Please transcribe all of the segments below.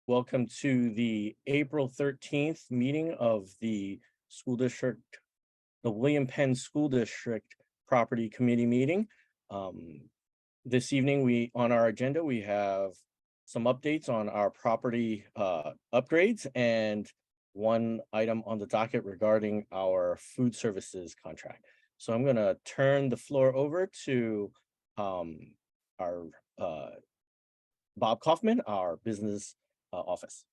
Welcome to the April 13th meeting of the school district, the William Penn School District Property Committee meeting. This evening, on our agenda, we have some updates on our property upgrades and one item on the docket regarding our food services contract. So I'm going to turn the floor over to our Bob Kaufman, our business office.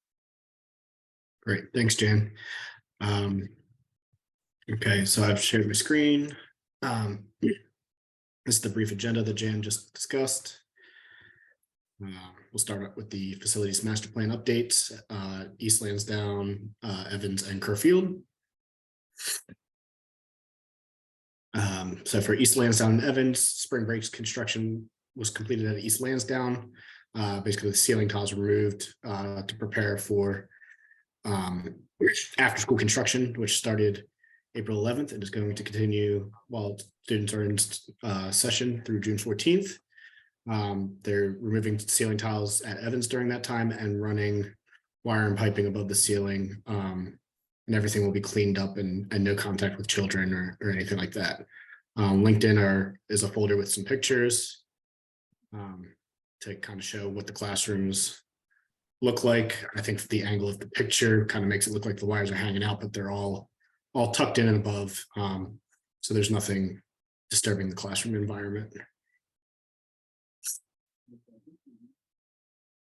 Great, thanks, Jan. Okay, so I've shared my screen. This is the brief agenda that Jan just discussed. We'll start up with the facilities master plan updates, East Lansdowne, Evans, and Kerrfield. So for East Lansdowne and Evans, spring breaks construction was completed at East Lansdowne. Basically, the ceiling tiles were removed to prepare for after school construction, which started April 11th and is going to continue while students are in session through June 14th. They're removing ceiling tiles at Evans during that time and running wire and piping above the ceiling, and everything will be cleaned up and no contact with children or anything like that. LinkedIn is a folder with some pictures to kind of show what the classrooms look like. I think the angle of the picture kind of makes it look like the wires are hanging out, but they're all tucked in and above. So there's nothing disturbing the classroom environment.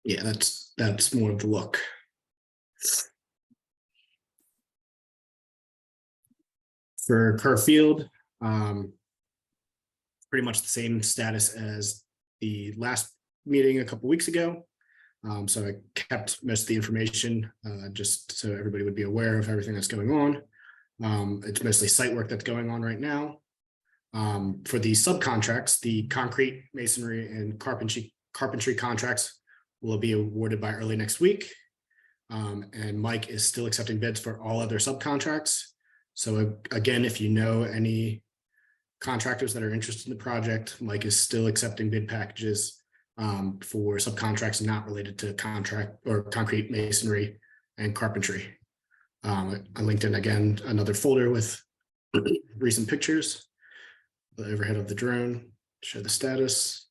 Yeah, that's more of the look. For Kerrfield, pretty much the same status as the last meeting a couple weeks ago. So I kept most of the information just so everybody would be aware of everything that's going on. It's mostly site work that's going on right now. For the subcontracts, the concrete, masonry, and carpentry contracts will be awarded by early next week. And Mike is still accepting bids for all other subcontracts. So again, if you know any contractors that are interested in the project, Mike is still accepting bid packages for subcontracts not related to concrete, masonry, and carpentry. On LinkedIn, again, another folder with recent pictures, the overhead of the drone, show the status.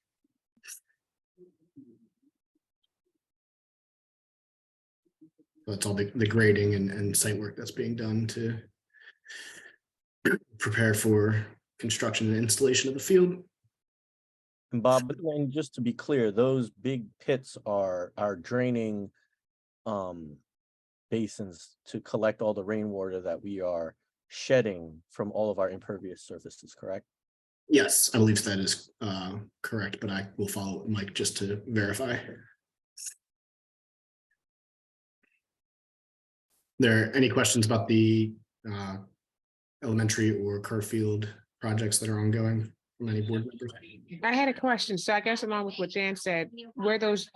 That's all the grading and site work that's being done to prepare for construction and installation of the field. And Bob, and just to be clear, those big pits are draining basins to collect all the rainwater that we are shedding from all of our impervious surfaces, correct? Yes, I believe that is correct, but I will follow Mike just to verify. There any questions about the elementary or Kerrfield projects that are ongoing from any board members? I had a question. So I guess along with what Jan said, where those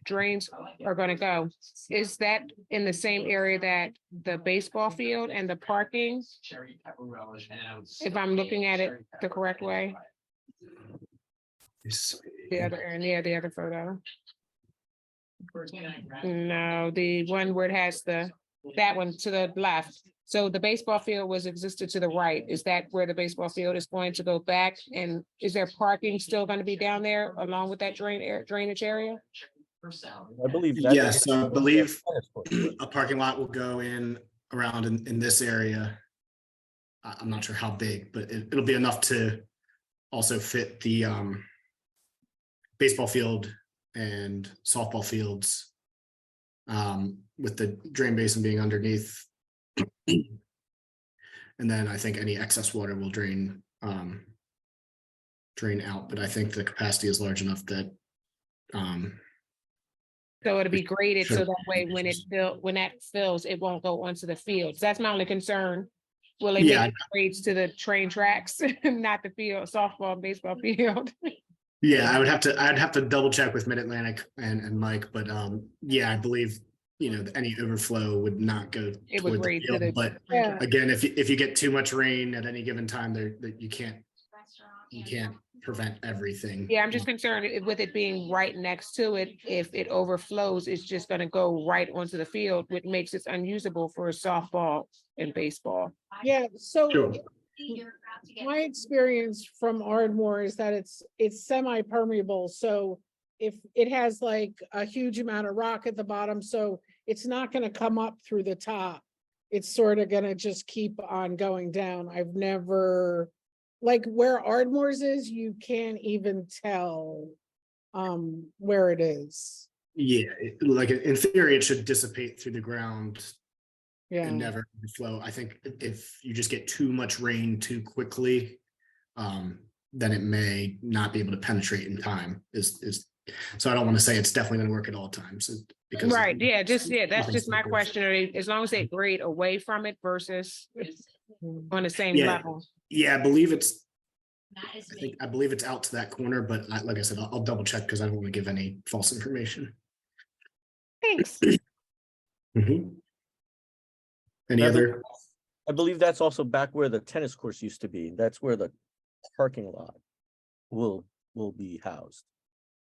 drains are going to go, is that in the same area that the baseball field and the parking? If I'm looking at it the correct way. The other photo. No, the one where it has that one to the left. So the baseball field was existed to the right. Is that where the baseball field is going to go back? And is there parking still going to be down there along with that drainage area? I believe that. Yes, so I believe a parking lot will go in around in this area. I'm not sure how big, but it'll be enough to also fit the baseball field and softball fields, with the drain basin being underneath. And then I think any excess water will drain out, but I think the capacity is large enough that so it'll be graded so that way when that fills, it won't go onto the fields. That's my only concern. Will it make grades to the train tracks, not the field, softball and baseball field? Yeah, I'd have to double check with Mid-Atlantic and Mike, but yeah, I believe any overflow would not go toward the field. But again, if you get too much rain at any given time, there that you can't prevent everything. Yeah, I'm just concerned with it being right next to it. If it overflows, it's just gonna go right onto the field, which makes it unusable for softball and baseball. Yeah, so Sure. my experience from Ardmore is that it's semi-permeable, so if it has like a huge amount of rock at the bottom, so it's not gonna come up through the top. It's sort of gonna just keep on going down. I've never, like where Ardmore's is, you can't even tell where it is. Yeah, like in theory, it should dissipate through the ground Yeah, and never flow. I think if you just get too much rain too quickly, then it may not be able to penetrate in time. So I don't want to say it's definitely going to work at all times because Right, yeah, that's nothing's just my foolproof. question. As long as they grade away from it versus on the same Yeah. level. Yeah, I believe I believe it's out to that corner, but like I said, I'll double check because I don't want to give any false information. Thanks. Mhm. Any I other? I believe that's also back where the tennis courts used to be. That's where the parking lot will be housed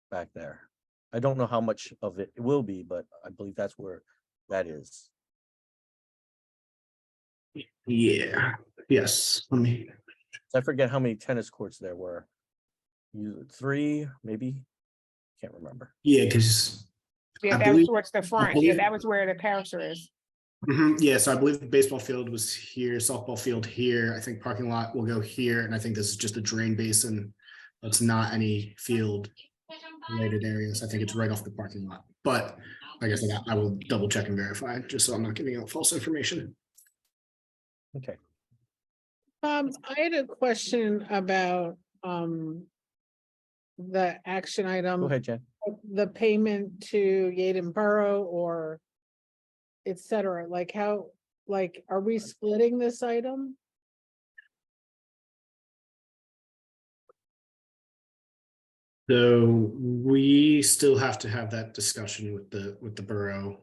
back there. I don't know how much of it will be, but I believe that's where that is. Yeah, yes, let me. I forget how many tennis courts there were. 3, maybe? Can't remember. Yeah, because Yeah, I that was believe- towards the front. Yeah, believe- that was where the parasol is. yeah, so I believe the baseball field was here, softball field here. I think parking lot will go here, and I think this is just a drain basin. It's not any field related areas. I think it's right off the parking lot. But like I said, I will double check and verify just so I'm not giving out false information. Okay. I had a question about the action Go item, ahead, Jen. the payment to Yaden Borough or et cetera, like how, like, are we splitting this item? So we still have to have that discussion with the borough.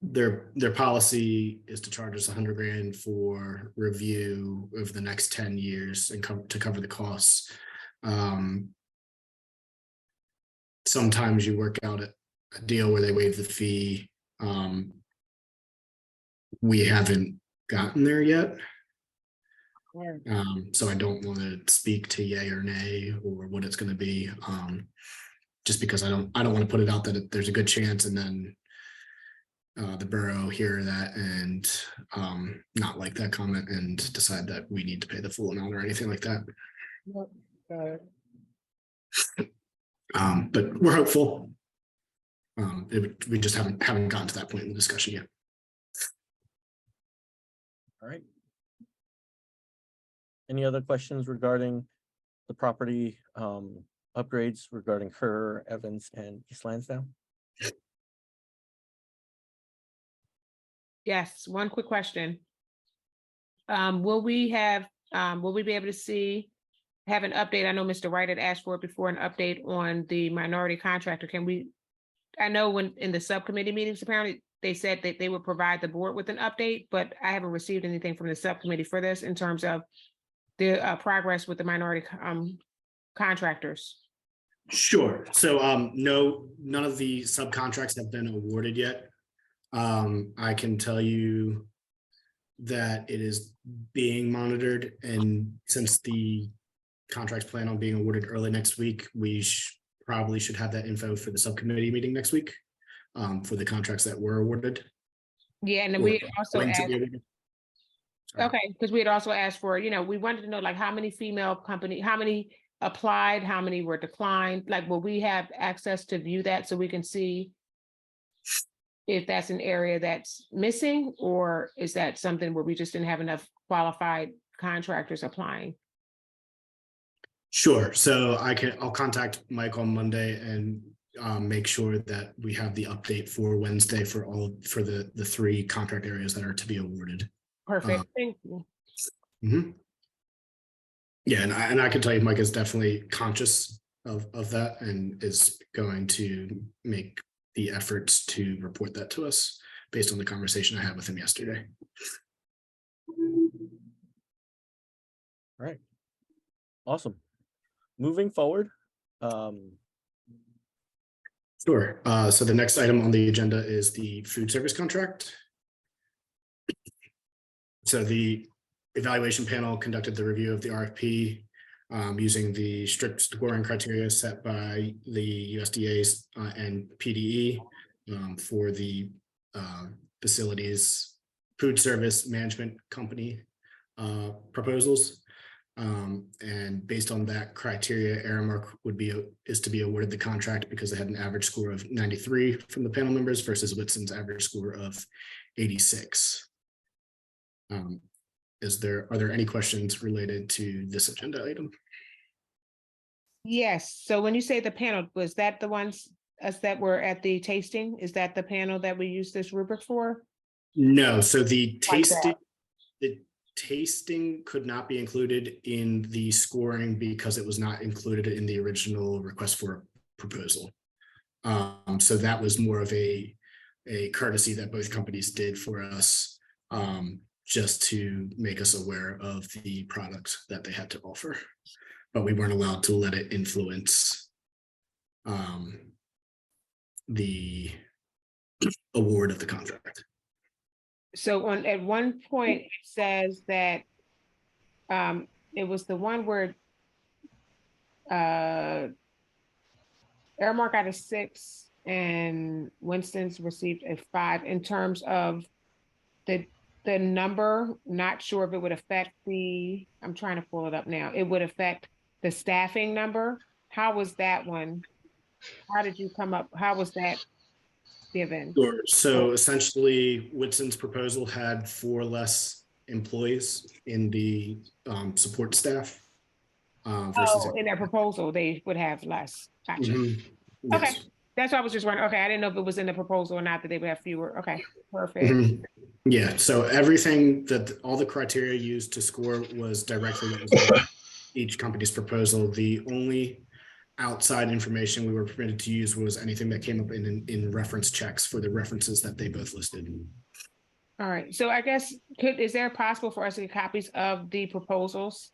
Their policy is to charge us $100,000 for review over the next 10 years and to cover the costs. Sometimes you work out a deal where they waive the fee. We haven't gotten there yet. So I don't want to speak to yay or nay or what it's going to be. Just because I don't want to put it out that there's a good chance and then the borough hear that and not like that comment and decide that we need to pay the full amount or anything like that. Yep, got it. But we're hopeful. We just haven't gotten to that point in the discussion yet. All right. Any other questions regarding the property upgrades regarding Kerr, Evans, and East Lansdowne? Yes, one quick question. Will we be able to have an update? I know Mr. Wright had asked for it before, an update on the minority contractor. I know when in the subcommittee meetings, apparently they said that they would provide the board with an update, but I haven't received anything from the subcommittee for this in terms of the progress with the minority contractors. Sure. So no, none of the subcontracts have been awarded yet. I can tell you that it is being monitored, and since the contracts plan on being awarded early next week, we probably should have that info for the subcommittee meeting next week for the contracts that were awarded. Yeah, and then we also Going to asked, be awarded. Sorry. okay, because we had also asked for, we wanted to know like how many how many applied, how many were declined, like will we have access to view that so we can see if that's an area that's missing, or is that something where we just didn't have enough qualified contractors applying? Sure. So I'll contact Mike on Monday and make sure that we have the update for Wednesday for the 3 contract areas that are to be awarded. Perfect, thank you. Mhm. Yeah, and I can tell you, Mike is definitely conscious of that and is going to make the efforts to report that to us based on the conversation I had with him yesterday. All right. Awesome. Moving forward, Sure. So the next item on the agenda is the food service contract. So the evaluation panel conducted the review of the RFP using the strict scoring criteria set by the USDA and PDE for the facilities food service management company proposals. And based on that criteria, Aramark is to be awarded the contract because they had an average score of 93 from the panel members versus Whitson's average score of 86. Are there any questions related to this agenda item? Yes, so when you say the panel, was that the ones us that were at the tasting? Is that the panel that we used this rubric for? No, so the Like that. tasting could not be included in the scoring because it was not included in the original request for proposal. So that was more of a courtesy that both companies did for us, just to make us aware of the products that they had to offer. But we weren't allowed to let it influence the award of the contract. So at one point, it says that it was the one where Aramark got a 6 and Winston's received a 5 in terms of the number. Not sure if it would affect I'm trying to pull it up now. It would affect the staffing number. How was that one? How did you come up? How was that given? Sure. So essentially, Whitson's proposal had 4 less employees in the support staff. Versus In their proposal, they would have less. Gotcha. Mhm. Okay, Yes. that's why I was just wondering. Okay, I didn't know if it was in the proposal or not that they would have fewer. Okay, perfect. Mhm. Yeah, so everything all the criteria used to score was directly in each company's proposal. The only outside information we were permitted to use was anything that came up in reference checks for the references that they both listed. All right, so I guess is there possible for us to get copies of the proposals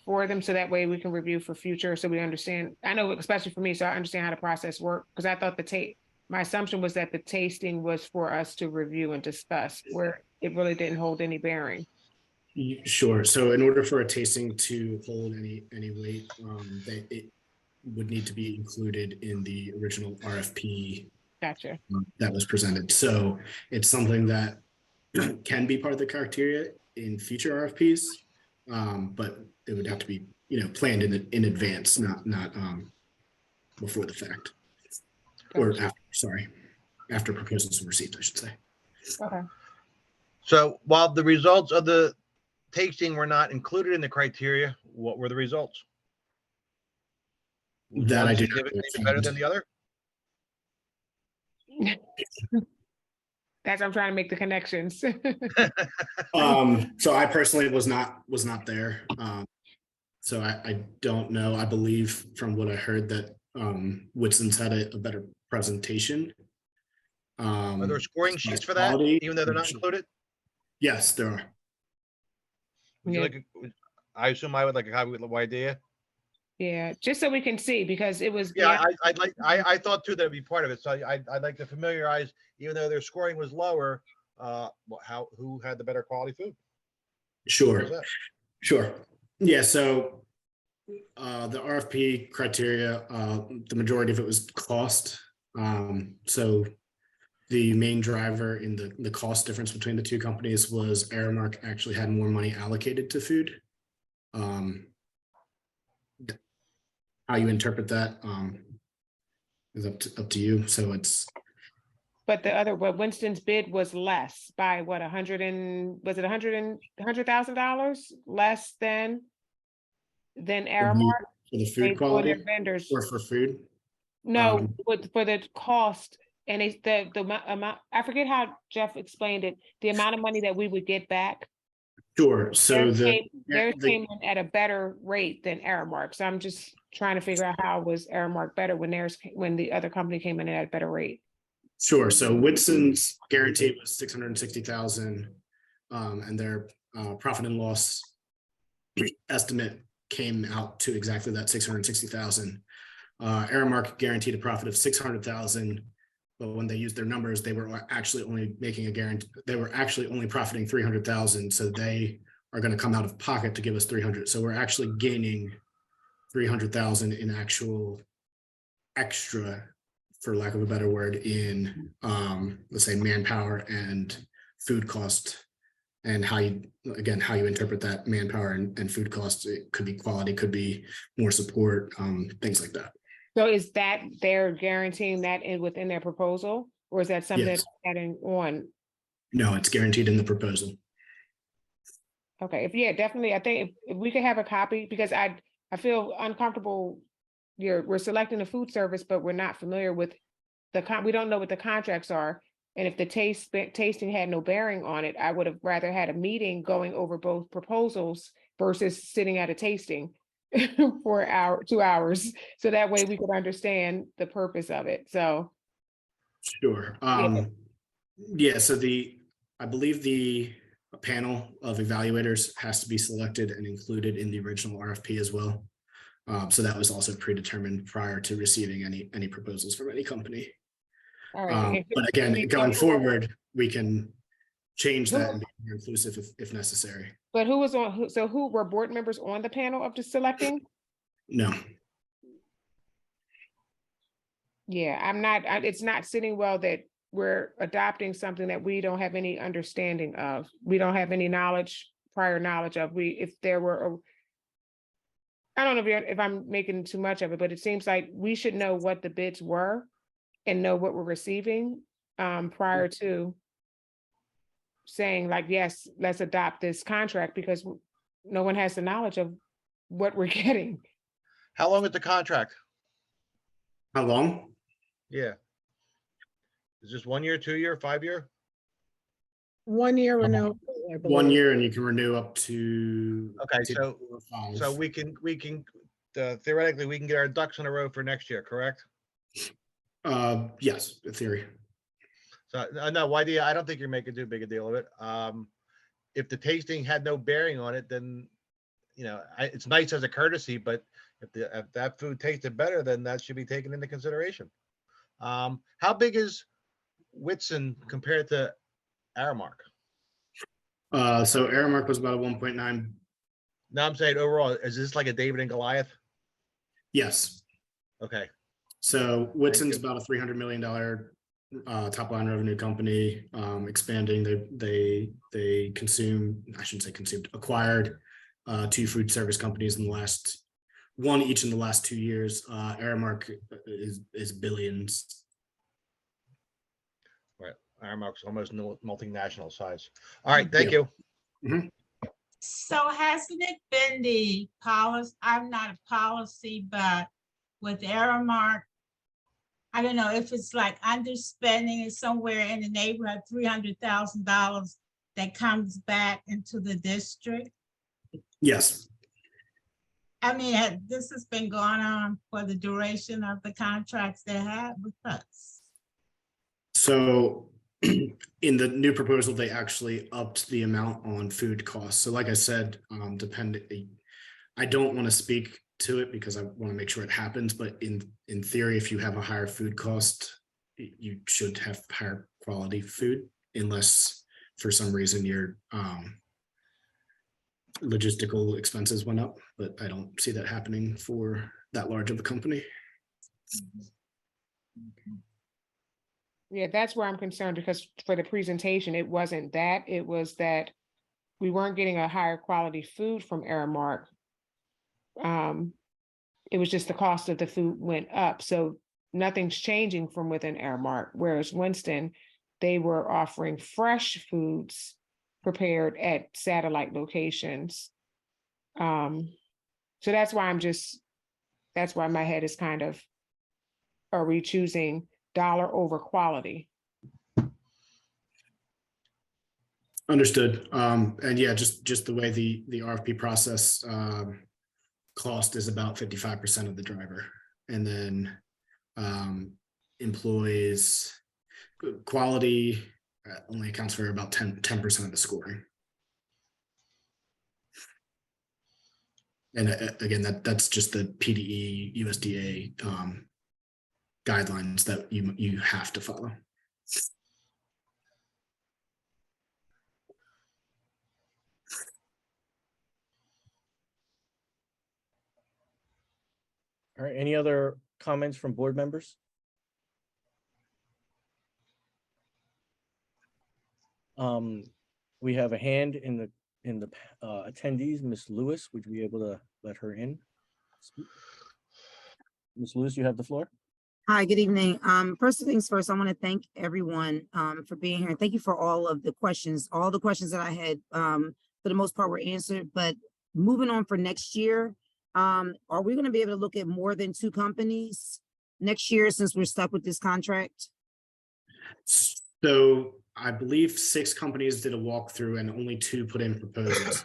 for them so that way we can review for future so we understand? I know, especially for me, so I understand how the process works, because I thought my assumption was that the tasting was for us to review and discuss, where it really didn't hold any bearing. Sure. So in order for a tasting to hold any weight, it would need to be included in the original RFP Gotcha. that was presented. So it's something that can be part of the criteria in future RFPs, but it would have to be, planned in advance, not before the fact, or after proposals were received, I should say. Okay. So while the results of the tasting were not included in the criteria, what were the results? Was That one I do not significantly know. better than the other? That's I'm trying to make the connections. So I personally was not there. So I don't know. I believe from what I heard that Whitson's had a better presentation. Are there scoring as far as sheets for that, quality? even though they're not included? Yes, there are. Would you Yeah. I assume I would like a copy with the idea. Yeah, just so we can see, because it was. Yeah, I thought too that'd be part of it. So I'd like to familiarize, even though their scoring was lower, who had the better quality food? Sure. How's that? Sure. Yeah, so the RFP criteria, the majority of it was cost. So the main driver in the cost difference between the two companies was Aramark actually had more money allocated to food. How you interpret that is up to you. So it's. But Winston's bid was less by what, $100,000 less than Aramark? For the They food for quality their vendors. or for food? No, for the cost, and it's the amount, I forget how Jeff explained it, the amount of money that we would get back. Sure. So Theirs came in at a better rate than Aramark, so I'm just trying to figure out how was Aramark better when the other company came in at a better rate. Sure. So Whitson's guarantee was 660,000, and their profit and loss estimate came out to exactly that 660,000. Aramark guaranteed a profit of 600,000, but when they used their numbers, they were actually only making a guarantee. They were actually only profiting 300,000. So they are going to come out of pocket to give us 300. So we're actually gaining 300,000 in actual extra, for lack of a better word, in let's say manpower and food cost, and how you interpret that manpower and food costs. It could be quality, could be more support, things like that. So is that they're guaranteeing that within their proposal, or is that something Yes. that's adding on? No, it's guaranteed in the proposal. Okay, yeah, definitely. I think if we could have a copy, because I feel uncomfortable. We're selecting a food service, but we're not familiar with we don't know what the contracts are. And if the tasting had no bearing on it, I would have rather had a meeting going over both proposals versus sitting at a tasting for 2 hours. So that way we could understand the purpose of it. So. Sure. Yeah, so I believe the panel of evaluators has to be selected and included in the original RFP as well. So that was also predetermined prior to receiving any proposals from any company. All right. But again, going forward, we can change that and be more inclusive if necessary. But who was on, so who were board members on the panel of the selecting? No. Yeah, I'm not, it's not sitting well that we're adopting something that we don't have any understanding of. We don't have any prior knowledge of. If there were I don't know if I'm making too much of it, but it seems like we should know what the bids were and know what we're receiving prior to saying like, yes, let's adopt this contract, because no one has the knowledge of what we're getting. How long is the contract? How long? Yeah. Is this 1 year, 2 year, 5 year? 1 year renewal. I 1 believe. year, and you can renew up to. Okay, to so 4 or 5. So we can theoretically, we can get our ducks in a row for next year, correct? Yes, in theory. So no, I don't think you're making too big a deal of it. If the tasting had no bearing on it, then, it's nice as a courtesy, but if that food tasted better, then that should be taken into consideration. How big is Whitson compared to Aramark? So Aramark was about a 1.9. No, I'm saying overall, is this like a David and Goliath? Yes. Okay. So Whitson's you. about a $300 million top line revenue company, expanding. They consume, I shouldn't say consumed, acquired 2 food service companies in the last, one each in the last 2 years. Aramark is billions. Right. Aramark's almost multinational size. All right. Thank you. So hasn't it been the policy, I'm not a policy, but with Aramark, I don't know if it's like underspending is somewhere in the neighborhood, $300,000 that comes back into the district? Yes. I mean, this has been going on for the duration of the contracts they have with us. So in the new proposal, they actually upped the amount on food costs. So like I said, I don't want to speak to it because I want to make sure it happens, but in theory, if you have a higher food cost, you should have higher quality food, unless for some reason your logistical expenses went up, but I don't see that happening for that large of a company. Yeah, that's where I'm concerned, because for the presentation, it wasn't that. It was that we weren't getting a higher quality food from Aramark. It was just the cost of the food went up. So nothing's changing from within Aramark, whereas Winston, they were offering fresh foods prepared at satellite locations. So that's why that's why my head is kind of, are we choosing dollar over quality? Understood. And yeah, just the way the RFP process, cost is about 55% of the driver, and then employees quality only accounts for about 10% of the scoring. And again, that's just the PDE USDA guidelines that you have to follow. All right, any other comments from board members? We have a hand in the attendees, Miss Lewis. Would you be able to let her in? Miss Lewis, you have the floor. Hi, good evening. First things first, I want to thank everyone for being here. And thank you for all of the questions. All the questions that I had, for the most part, were answered. But moving on for next year, are we going to be able to look at more than 2 companies next year since we're stuck with this contract? So I believe 6 companies did a walkthrough and only 2 put in proposals.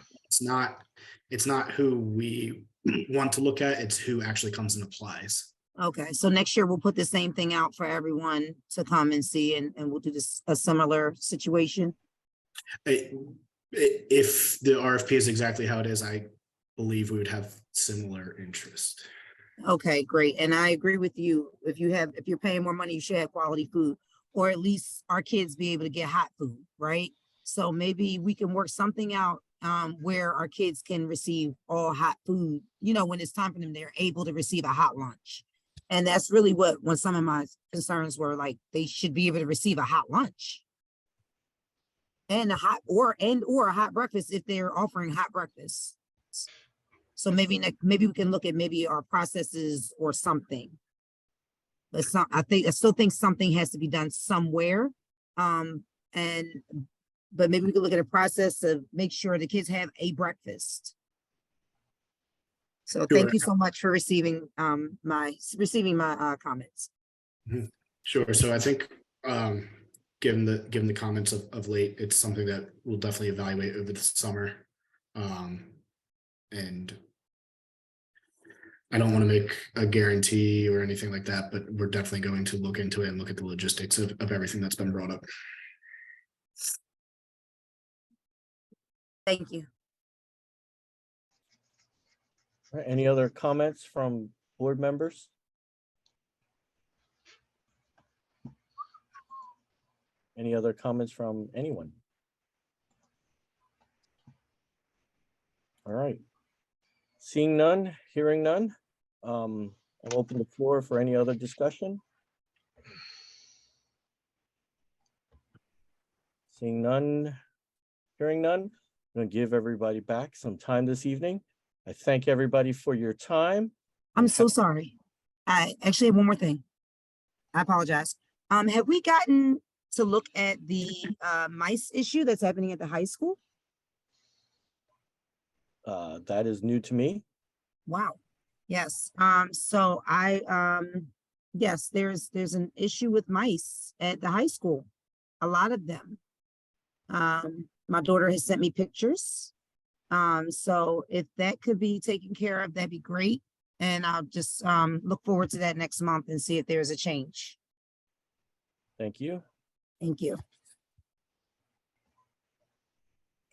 It's not who we want to look at, it's who actually comes and applies. Okay, so next year we'll put the same thing out for everyone to come and see, and we'll do this a similar situation. If the RFP is exactly how it is, I believe we would have similar interest. Okay, great. And I agree with you. If you're paying more money, you should have quality food, or at least our kids be able to get hot food, right? So maybe we can work something out where our kids can receive all hot food, when it's time for them, they're able to receive a hot lunch. And that's really what some of my concerns were, like, they should be able to receive a hot lunch. And a hot or a hot breakfast if they're offering hot breakfast. So maybe we can look at maybe our processes or something. But I still think something has to be done somewhere. But maybe we could look at a process to make sure the kids have a breakfast. So thank you so much for receiving my comments. Sure. So I think given the comments of late, it's something that we'll definitely evaluate over the summer. And I don't want to make a guarantee or anything like that, but we're definitely going to look into it and look at the logistics of everything that's been brought up. Thank you. All right, any other comments from board members? Any other comments from anyone? All right. Seeing none, hearing none, I'll open the floor for any other discussion. Seeing none, hearing none, I'm going to give everybody back some time this evening. I thank everybody for your time. I'm so sorry. I actually have one more thing. I apologize. Have we gotten to look at the mice issue that's happening at the high school? That is new to me. Wow. Yes. So yes, there's an issue with mice at the high school. A lot of them. My daughter has sent me pictures. So if that could be taken care of, that'd be great. And I'll just look forward to that next month and see if there's a change. Thank you. Thank you.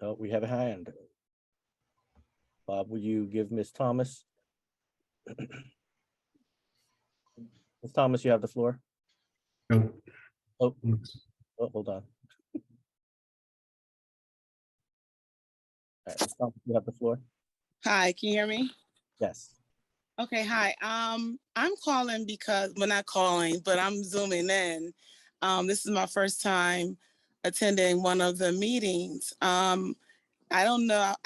Oh, we have a hand. Bob, will you give Ms. Thomas? Ms. Thomas, you have the floor. No. Oh, hold on. All right, Ms. Thomas, you have the floor. Hi, can you hear me? Yes. Okay, hi. I'm calling because, well, not calling, but I'm zooming in. This is my first time attending one of the meetings. I don't know,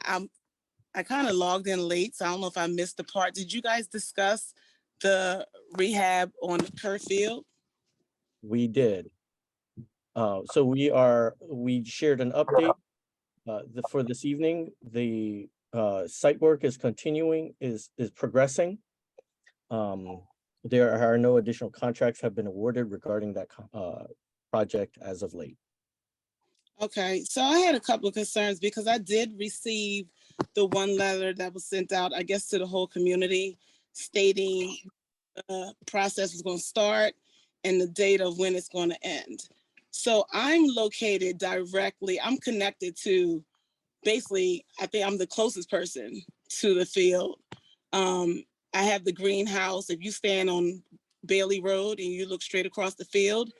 I kind of logged in late, so I don't know if I missed the part. Did you guys discuss the rehab on the turf field? We did. So we shared an update for this evening. The site work is continuing, is progressing. There are no additional contracts have been awarded regarding that project as of late. Okay, so I had a couple of concerns because I did receive the one letter that was sent out, I guess, to the whole community stating the process was going to start and the date of when it's going to end. So I'm located directly, I'm connected to, basically, I think I'm the closest person to the field. I have the greenhouse. If you stand on Bailey Road and you look straight across the field,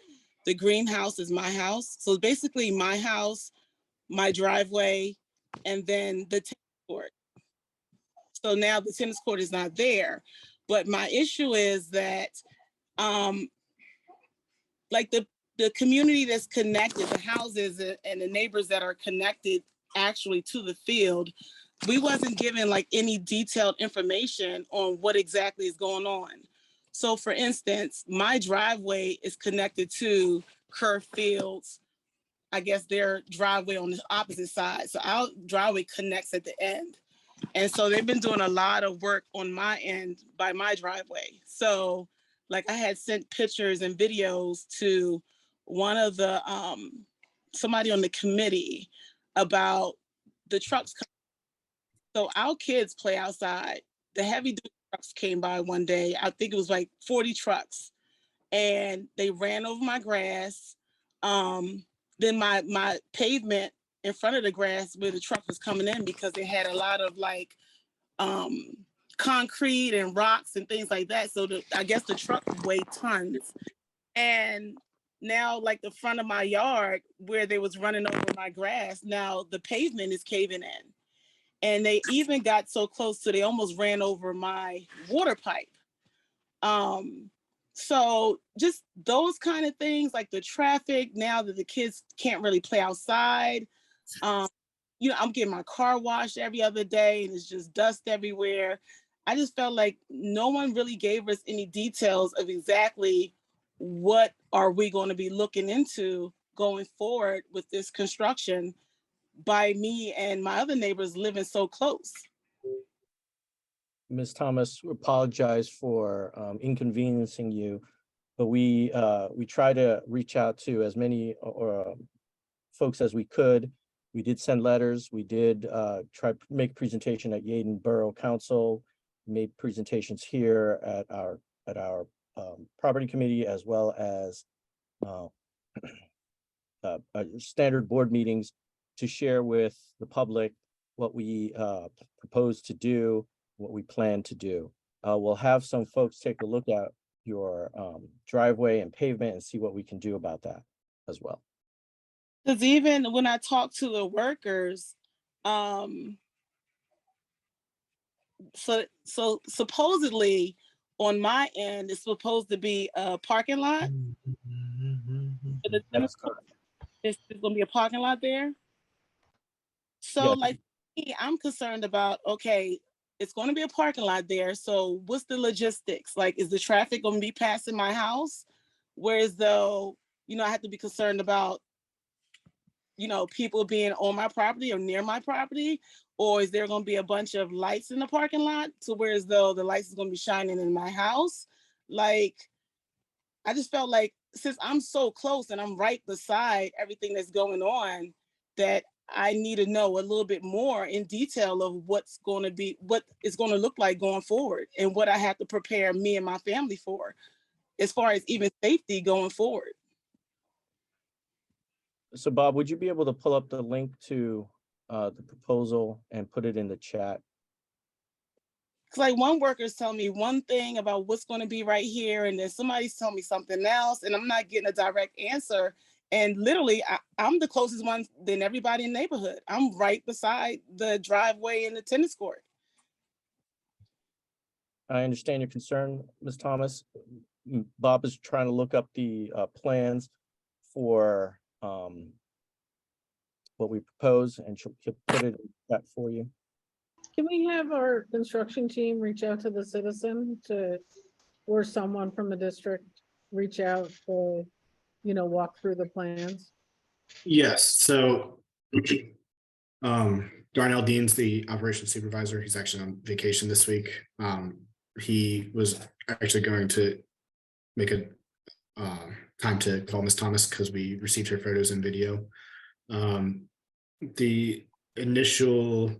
the greenhouse is my house. So basically my house, my driveway, and then the tennis court. So now the tennis court is not there. But my issue is that like the community that's connected, the houses and the neighbors that are connected actually to the field, we wasn't given like any detailed information on what exactly is going on. So for instance, my driveway is connected to Kerr Fields, I guess their driveway on the opposite side. So our driveway connects at the end. And so they've been doing a lot of work on my end by my driveway. So like I had sent pictures and videos to one of the, somebody on the committee about the trucks. So our kids play outside. The heavy duty trucks came by one day. I think it was like 40 trucks, and they ran over my grass. Then my pavement in front of the grass where the truck was coming in, because they had a lot of like concrete and rocks and things like that. So I guess the truck weighed tons. And now like the front of my yard where they was running over my grass, now the pavement is caving in. And they even got so close to they almost ran over my water pipe. So just those kind of things, like the traffic, now that the kids can't really play outside. You know, I'm getting my car washed every other day and it's just dust everywhere. I just felt like no one really gave us any details of exactly what are we going to be looking into going forward with this construction by me and my other neighbors living so close. Ms. Thomas, we apologize for inconveniencing you, but we try to reach out to as many folks as we could. We did send letters. We did try to make a presentation at Yeadon Borough Council, made presentations here at our property committee, as well as standard board meetings, to share with the public what we propose to do, what we plan to do. We'll have some folks take a look at your driveway and pavement and see what we can do about that as well. Because even when I talk to the workers, so supposedly on my end, it's supposed to be a parking lot. That's correct. There's going to be a parking lot there. So Yes. like me, I'm concerned about, okay, it's going to be a parking lot there. So what's the logistics? Like, is the traffic going to be passing my house? Whereas though, you know, I have to be concerned about, you know, people being on my property or near my property, or is there going to be a bunch of lights in the parking lot to where as though the lights is going to be shining in my house? Like, I just felt like since I'm so close and I'm right beside everything that's going on, that I need to know a little bit more in detail of what's going to be, what it's going to look like going forward, and what I have to prepare me and my family for, as far as even safety going forward. So Bob, would you be able to pull up the link to the proposal and put it in the chat? Cause like one worker's telling me one thing about what's going to be right here, and then somebody's telling me something else, and I'm not getting a direct answer. And literally, I'm the closest one than everybody in the neighborhood. I'm right beside the driveway and the tennis court. I understand your concern, Ms. Thomas. Bob is trying to look up the plans for what we propose, and she'll put it in that for you. Can we have our construction team reach out to the citizen or someone from the district reach out to, you know, walk through the plans? Yes, so Darnell Dean's the operations supervisor. He's actually on vacation this week. He was actually going to make a time to call Ms. Thomas because we received her photos and video. The initial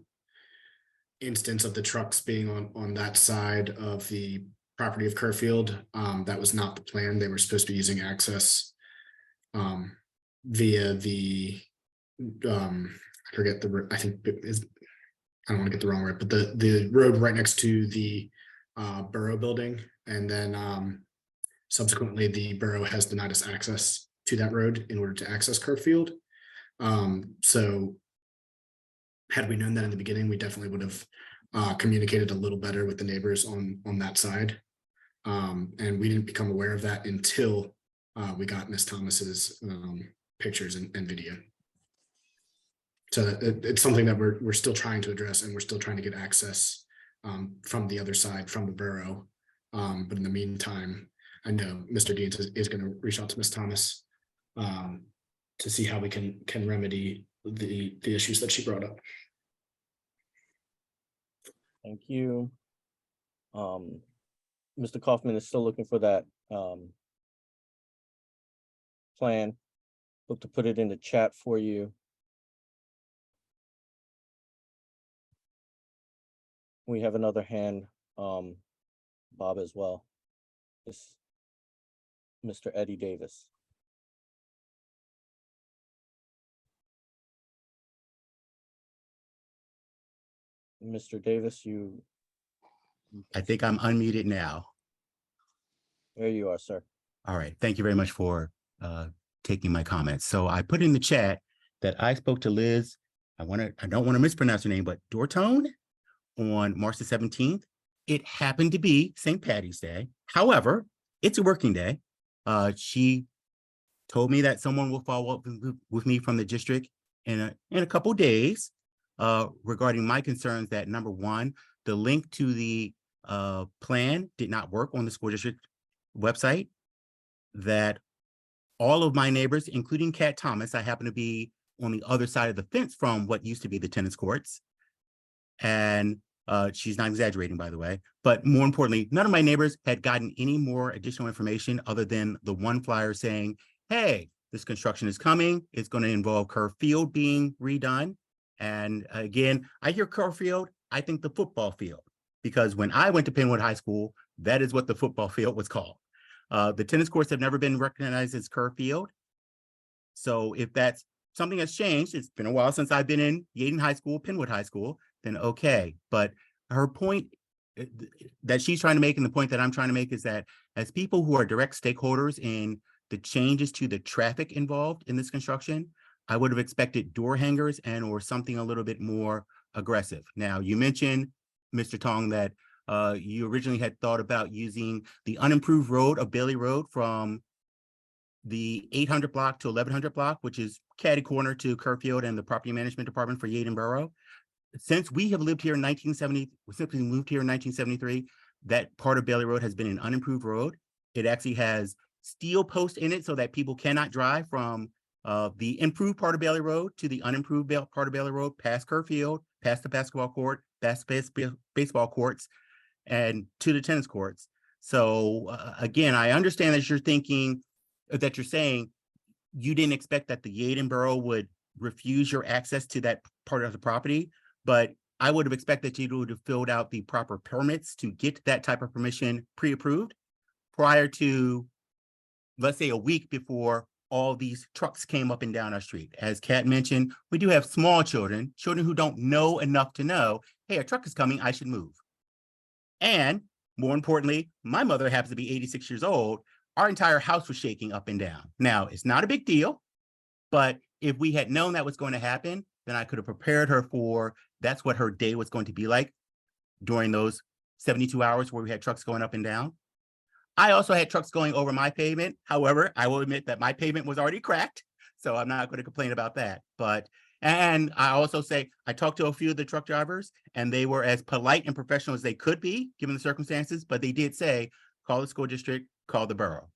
instance of the trucks being on that side of the property of Kerrfield, that was not the plan. They were supposed to be using access via the I forget I think I don't want to get the wrong word, but the road right next to the Borough building. And then subsequently, the Borough has denied us access to that road in order to access Kerr Field. So had we known that in the beginning, we definitely would have communicated a little better with the neighbors on that side. And we didn't become aware of that until we got Ms. Thomas's pictures and video. So it's something that we're still trying to address, and we're still trying to get access from the other side, from the borough. But in the meantime, I know Mr. Deans is going to reach out to Ms. Thomas to see how we can remedy the issues that she brought up. Thank you. Mr. Kaufman is still looking for that plan. Look to put it in the chat for you. We have another hand, Bob, as well. This Mr. Eddie Davis. Mr. Davis, I think I'm unmuted now. there you are, sir. All right. Thank you very much for taking my comments. So I put in the chat that I spoke to Liz. I don't want to mispronounce her name, but Dortone on March the 17th. It happened to be St. Patty's Day. However, it's a working day. She told me that someone will follow up with me from the district in a couple of days regarding my concerns that, number one, the link to the plan did not work on the school district website, that all of my neighbors, including Kat Thomas, I happen to be on the other side of the fence from what used to be the tennis courts. And she's not exaggerating, by the way. But more importantly, none of my neighbors had gotten any more additional information other than the one flyer saying, hey, this construction is coming. It's going to involve Kerr Field being redone. And again, I hear Kerr Field, I think the football field, because when I went to Penwood High School, that is what the football field was called. The tennis courts have never been recognized as Kerr Field. So if that's something that's changed, it's been a while since I've been in Yaden High School, Penwood High School, then okay. But her point that she's trying to make, and the point that I'm trying to make, is that as people who are direct stakeholders in the changes to the traffic involved in this construction, I would have expected door hangers and or something a little bit more aggressive. Now, you mentioned, Mr. Tong, that you originally had thought about using the unimproved road of Bailey Road from the 800 block to 1100 block, which is catty corner to Kerr Field and the property management department for Yaden Borough. Since we have lived here in 1970, since we moved here in 1973, that part of Bailey Road has been an unimproved road. It actually has steel posts in it so that people cannot drive from the improved part of Bailey Road to the unimproved part of Bailey Road, past Kerr Field, past the basketball court, past baseball courts, and to the tennis courts. So again, I understand that you're thinking, that you're saying you didn't expect that the Yaden Borough would refuse your access to that part of the property, but I would have expected you to have filled out the proper permits to get that type of permission pre-approved prior to, let's say, a week before all these trucks came up and down our street. As Kat mentioned, we do have small children who don't know enough to know, hey, a truck is coming, I should move. And more importantly, my mother happens to be 86 years old. Our entire house was shaking up and down. Now, it's not a big deal, but if we had known that was going to happen, then I could have prepared her for that's what her day was going to be like during those 72 hours where we had trucks going up and down. I also had trucks going over my pavement. However, I will admit that my pavement was already cracked, so I'm not going to complain about that. And I also say, I talked to a few of the truck drivers and they were as polite and professional as they could be given the circumstances, but they did say, call the school district, call the borough.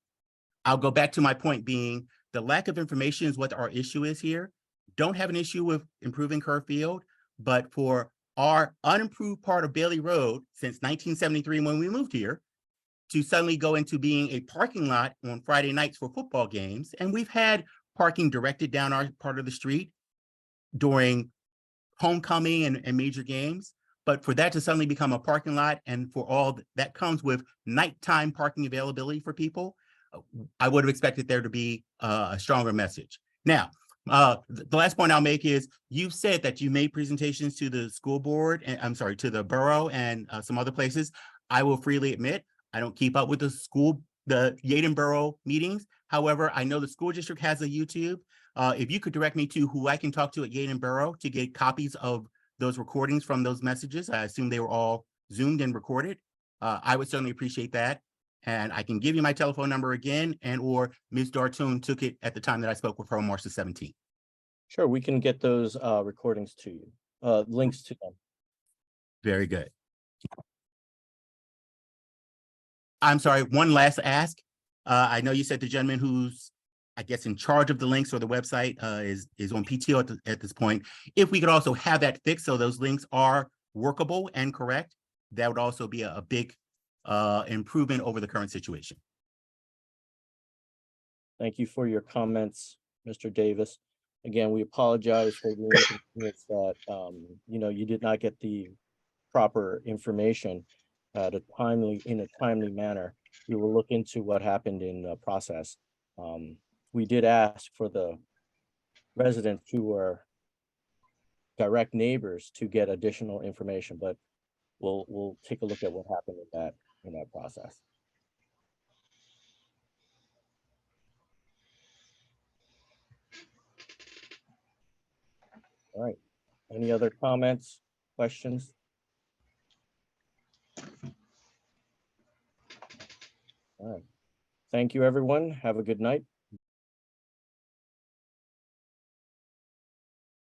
I'll go back to my point being the lack of information is what our issue is here. Don't have an issue with improving Kerr Field, but for our unimproved part of Bailey Road since 1973 when we moved here, to suddenly go into being a parking lot on Friday nights for football games. And we've had parking directed down our part of the street during homecoming and major games. But for that to suddenly become a parking lot and for all that comes with nighttime parking availability for people, I would have expected there to be a stronger message. Now, The last point I'll make is you've said that you made presentations to the school board and I'm sorry, to the borough and some other places. I will freely admit, I don't keep up with the Yaden Borough meetings. However, I know the school district has a YouTube. If you could direct me to who I can talk to at Yaden Borough to get copies of those recordings from those messages, I assume they were all zoomed and recorded. I would certainly appreciate that. And I can give you my telephone number again, and or Ms. Dartoon took it at the time that I spoke with her on March the 17th. Sure, we can get those recordings to you, links to them. Very good. I'm sorry, one last ask. I know you said the gentleman who's, I guess, in charge of the links or the website is on PTO at this point. If we could also have that fixed so those links are workable and correct, that would also be a big improvement over the current situation. Thank you for your comments, Mr. Davis. Again, we apologize for the inconvenience that, you did not get the proper information in a timely manner. We will look into what happened in the process. We did ask for the residents who were direct neighbors to get additional information, but we'll take a look at what happened in that process. All right. Any other comments, questions? All right. Thank you, everyone. Have a good night.